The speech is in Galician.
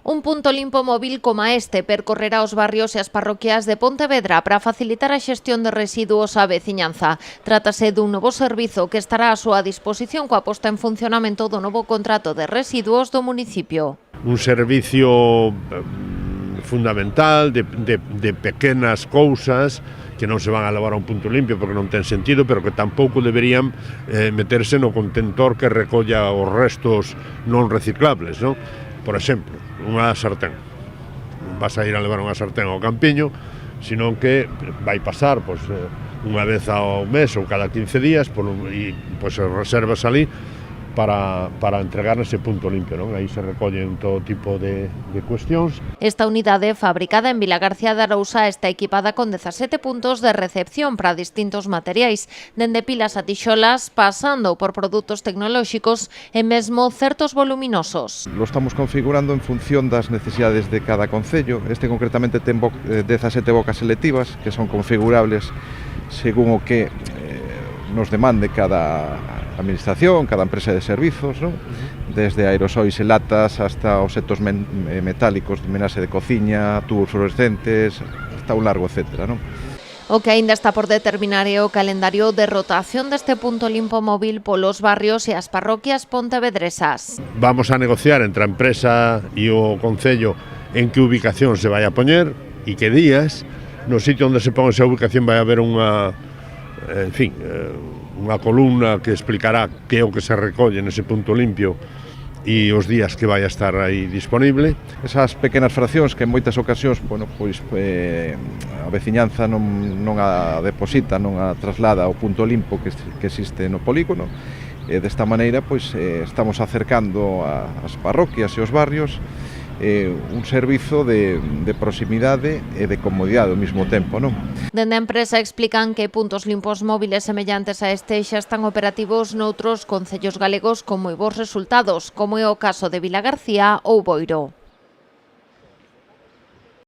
Un punto limpo móvil como este percorrerá os barrios e as parroquias de Pontevedra para facilitar a xestión de residuos á veciñanza. Trátase dun novo servizo que estará á súa disposición coa posta en funcionamento do novo contrato de residuos do municipio. Un servicio fundamental de pequenas cousas que non se van a levar a un punto limpio porque non ten sentido, pero que tampouco deberían meterse no contentor que recolla os restos non reciclables, non? Por exemplo, unha sartén. Non vas a ir a levar unha sartén ao campiño, senón que vai pasar unha vez ao mes ou cada 15 días e reservas ali para entregar nese punto limpio, non? Aí se recollen todo tipo de cuestións. Esta unidade, fabricada en Vilagarcía de Arousa, está equipada con 17 puntos de recepción para distintos materiais, dende pilas a tixolas, pasando por produtos tecnolóxicos e mesmo certos voluminosos. Lo estamos configurando en función das necesidades de cada concello. Este concretamente ten 17 bocas selectivas que son configurables según o que nos demande cada administración, cada empresa de servizos, ¿no? Desde aerosois e latas hasta obxectos metálicos de menase de cociña, tubos fluorescentes, hasta un largo etcétera, ¿no? O que aínda está por determinar é o calendario de rotación deste punto limpo móvil polos barrios e as parroquias pontevedresas. Vamos a negociar entre a empresa e o concello en que ubicación se vai a poñer e que días. No sitio onde se pon esa ubicación vai haber unha columna que explicará que é o que se recolle nese punto limpio e os días que vai a estar aí disponible. Esas pequenas fraccións que en moitas ocasións, a veciñanza non a deposita, non a traslada ao punto limpo que existe no polígono. Desta maneira, estamos acercando as parroquias e os barrios un servizo de proximidade e de comodidade ao mesmo tempo, non? Dende a empresa explican que puntos limpos móviles semellantes a este xa están operativos noutros concellos galegos con moi bons resultados, como é o caso de Vilagarcía ou Boiro.